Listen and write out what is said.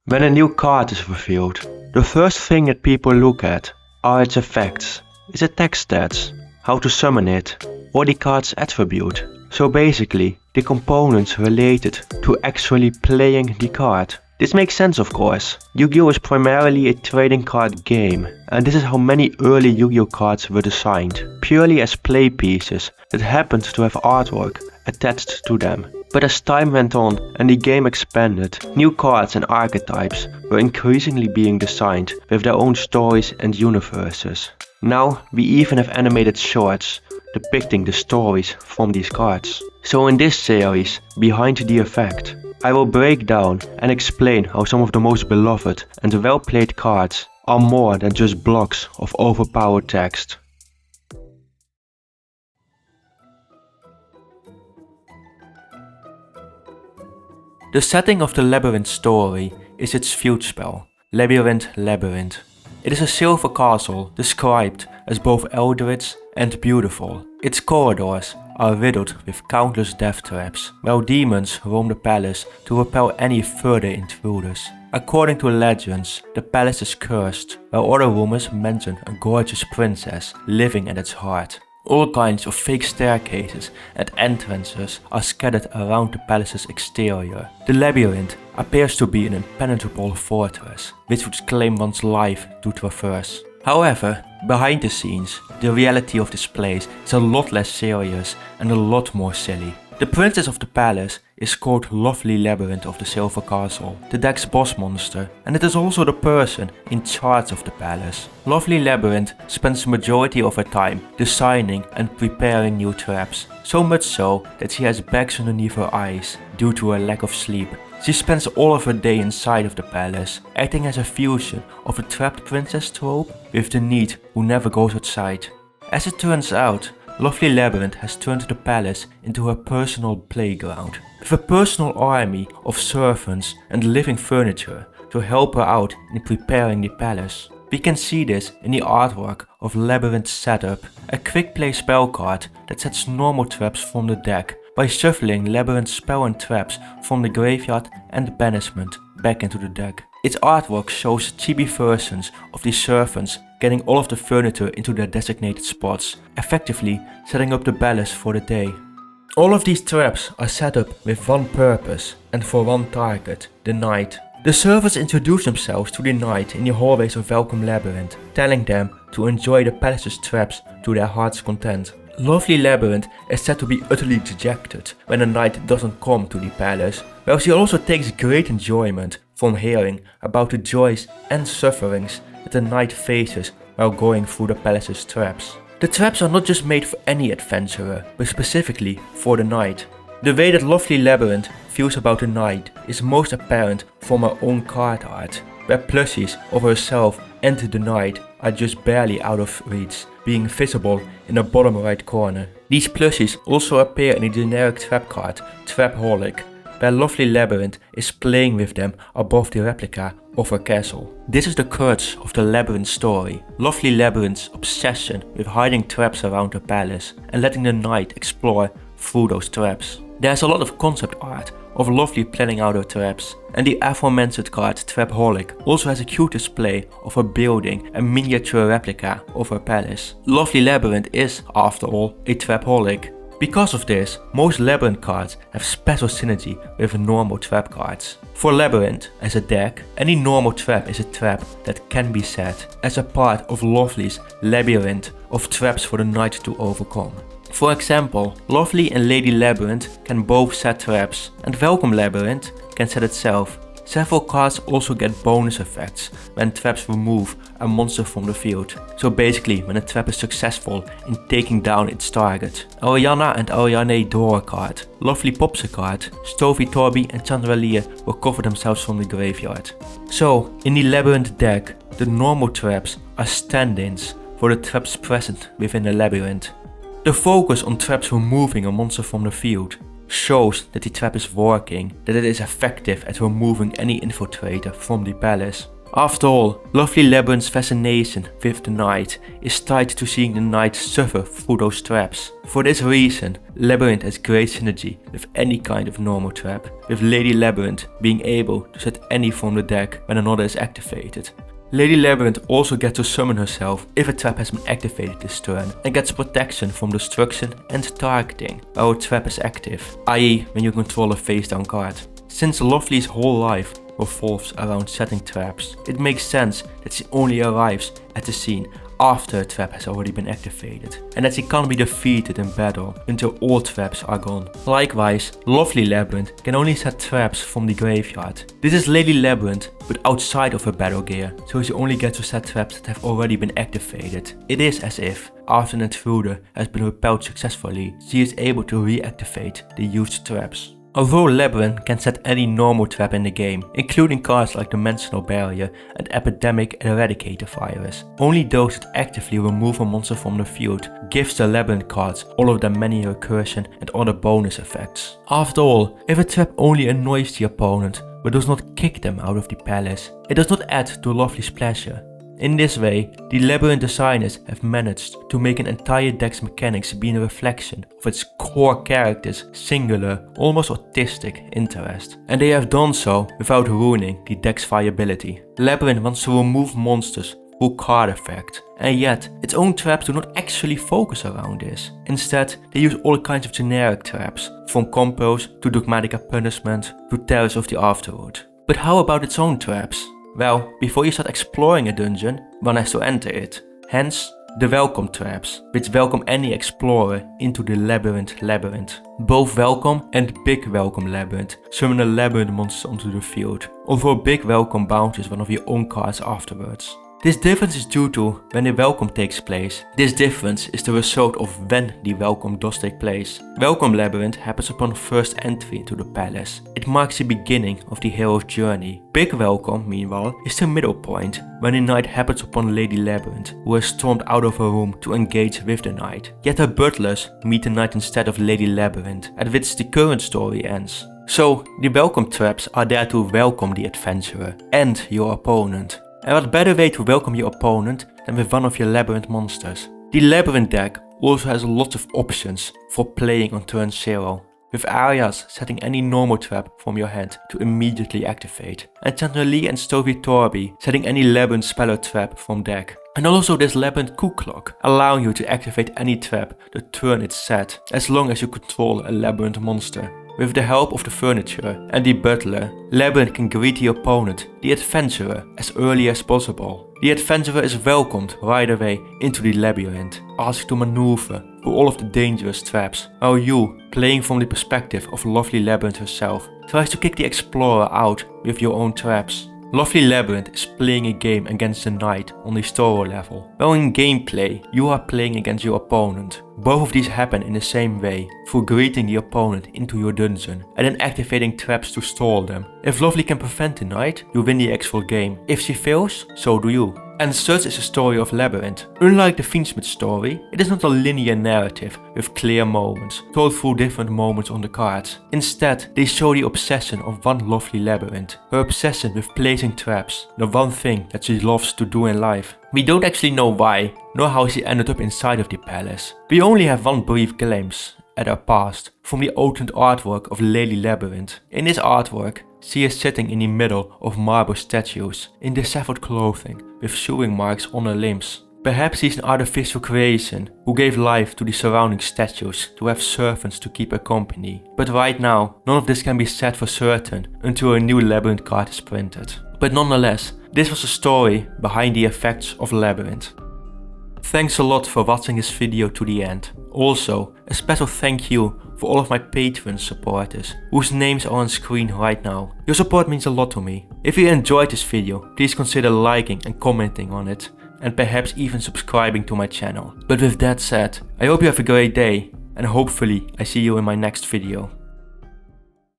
When a new card is revealed, the first thing that people look at are its effects, its attack stats, how to summon it, or the card's attribute. So basically, the components related to actually playing the card. This makes sense, of course. Yu-Gi-Oh! Is primarily a trading card game, and this is how many early Yu-Gi-Oh! Cards were designed, purely as play pieces that happened to have artwork attached to them. But as time went on and the game expanded, new cards and archetypes were increasingly being designed with their own stories and universes. Now we even have animated shorts depicting the stories from these cards. So in this series, Behind the Effect, I will break down and explain how some of the most beloved and well played cards are more than just blocks of overpowered text. The setting of the Labyrinth story is its feud spell, Labyrinth. It is a silver castle described as both eldritch and beautiful. Its corridors are riddled with countless death traps, while demons roam the palace to repel any further intruders. According to legends, the palace is cursed, while other rumors mention a gorgeous princess living at its heart. All kinds of fake staircases and entrances are scattered around the palace's exterior. The labyrinth appears to be an impenetrable fortress, which would claim one's life to traverse. However, behind the scenes, the reality of this place is a lot less serious and a lot more silly. The princess of the palace is called Lovely Labyrinth of the Silver Castle, the deck's boss monster, and it is also the person in charge of the palace. Lovely Labyrinth spends the majority of her time designing and preparing new traps, so much so that she has bags underneath her eyes due to her lack of sleep. She spends all of her day inside of the palace, acting as a fusion of the trapped princess trope with the NEET who never goes outside. As it turns out, Lovely Labyrinth has turned the palace into her personal playground, with a personal army of servants and living furniture to help her out in preparing the palace. We can see this in the artwork of Labyrinth's setup, a quick play spell card that sets normal traps from the deck by shuffling Labyrinth's spell and traps from the graveyard and banishment back into the deck. Its artwork shows chibi versions of the servants getting all of the furniture into their designated spots, effectively setting up the palace for the day. All of these traps are set up with one purpose and for one target, the knight. The servants introduce themselves to the knight in the hallways of Welcome Labyrinth, telling them to enjoy the palace's traps to their heart's content. Lovely Labyrinth is said to be utterly dejected when the knight doesn't come to the palace, while she also takes great enjoyment from hearing about the joys and sufferings that the knight faces while going through the palace's traps. The traps are not just made for any adventurer, but specifically for the knight. The way that Lovely Labyrinth feels about the knight is most apparent from her own card art, where plushies of herself and the knight are just barely out of reach, being visible in the bottom right corner. These plushies also appear in the generic trap card, Trapaholic, where Lovely Labyrinth is playing with them above the replica of her castle. This is the crux of the Labyrinth story, Lovely Labyrinth's obsession with hiding traps around the palace and letting the knight explore through those traps. There's a lot of concept art of Lovely planning out her traps, and the aforementioned card Trapaholic also has a cute display of her building a miniature replica of her palace. Lovely Labyrinth is, after all, a Trapaholic. Because of this, most Labyrinth cards have special synergy with normal trap cards. For Labyrinth, as a deck, any normal trap is a trap that can be set as a part of Lovely's labyrinth of traps for the knight to overcome. For example, Lovely and Lady Labyrinth can both set traps, and Welcome Labyrinth can set itself. Several cards also get bonus effects when traps remove a monster from the field. So basically, when a trap is successful in taking down its target. Ariana and Ariane draw a card. Lovely pops a card. Stovey, Torby and Chandralia recover themselves from the graveyard. So, in the Labyrinth deck, the normal traps are stand-ins for the traps present within the Labyrinth. The focus on traps removing a monster from the field shows that the trap is working, that it is effective at removing any infiltrator from the palace. After all, lovely Labyrinth's fascination with the night is tied to seeing the night suffer through those traps. For this reason, Labyrinth has great synergy with any kind of normal trap, with Lady Labyrinth being able to set any from the deck when another is activated. Lady Labyrinth also gets to summon herself if a trap has been activated this turn and gets protection from destruction and targeting while a trap is active, i.e. when you control a face down card. Since Lovely's whole life revolves around setting traps, it makes sense that she only arrives at the scene after a trap has already been activated, and that she can't be defeated in battle until all traps are gone. Likewise, Lovely Labyrinth can only set traps from the graveyard. This is Lady Labyrinth, but outside of her battle gear, so she only gets to set traps that have already been activated. It is as if, after an intruder has been repelled successfully, she is able to reactivate the used traps. Although Labyrinth can set any normal trap in the game, including cards like Dimensional Barrier and Epidemic Eradicator Virus, only those that actively remove a monster from the field gives the Labyrinth cards all of their many recursion and other bonus effects. After all, if a trap only annoys the opponent but does not kick them out of the palace, it does not add to Lovely's pleasure. In this way, the Labyrinth designers have managed to make an entire deck's mechanics be a reflection of its core character's singular, almost autistic interest. And they have done so without ruining the deck's viability. Labyrinth wants to remove monsters through card effect, and yet its own traps do not actually focus around this. Instead, they use all kinds of generic traps, from combos to Dogmatica Punishment to Terrors of the Afterworld. But how about its own traps? Well, before you start exploring a dungeon, one has to enter it. Hence, the welcome traps, which welcome any explorer into the Labyrinth. Both welcome and big welcome Labyrinth summon a Labyrinth monster onto the field, although big welcome bounces one of your own cards afterwards. This difference is due to when the welcome takes place. This difference is the result of when the welcome does take place. Welcome Labyrinth happens upon first entry into the palace. It marks the beginning of the hero's journey. Big welcome, meanwhile, is the middle point, when the night happens upon Lady Labyrinth, who has stormed out of her room to engage with the night. Yet her butlers meet the night instead of Lady Labyrinth, at which the current story ends. So, the welcome traps are there to welcome the adventurer and your opponent. And what better way to welcome your opponent than with one of your Labyrinth monsters. The Labyrinth deck also has lots of options for playing on turn 0, with Arias setting any normal trap from your hand to immediately activate, and Chandelier and Stovey Torby setting any Labyrinth spell or trap from deck. And also this Labyrinth Cook Clock, allowing you to activate any trap the turn it's set, as long as you control a Labyrinth monster. With the help of the furniture and the butler, Labyrinth can greet the opponent, the adventurer, as early as possible. The adventurer is welcomed right away into the labyrinth, asked to maneuver through all of the dangerous traps, while you, playing from the perspective of Lovely Labyrinth herself, tries to kick the explorer out with your own traps. Lovely Labyrinth is playing a game against the knight on the store level, while in gameplay you are playing against your opponent. Both of these happen in the same way, through greeting the opponent into your dungeon and then activating traps to stall them. If Lovely can prevent the knight, you win the actual game. If she fails, so do you. And such is the story of Labyrinth. Unlike the Fiendsmith story, it is not a linear narrative with clear moments, told through different moments on the cards. Instead, they show the obsession of one Lovely Labyrinth, her obsession with placing traps, the one thing that she loves to do in life. We don't actually know why, nor how she ended up inside of the palace. We only have one brief glimpse at her past from the opened artwork of Lady Labyrinth. In this artwork, she is sitting in the middle of marble statues in disheveled clothing with chewing marks on her limbs. Perhaps she's an artificial creation who gave life to the surrounding statues to have servants to keep her company. But right now, none of this can be said for certain until a new Labyrinth card is printed. But nonetheless, this was the story behind the effects of Labyrinth. Thanks a lot for watching this video to the end. Also, a special thank you for all of my Patreon supporters, whose names are on screen right now. Your support means a lot to me. If you enjoyed this video, please consider liking and commenting on it, and perhaps even subscribing to my channel. But with that said, I hope you have a great day, and hopefully I see you in my next video.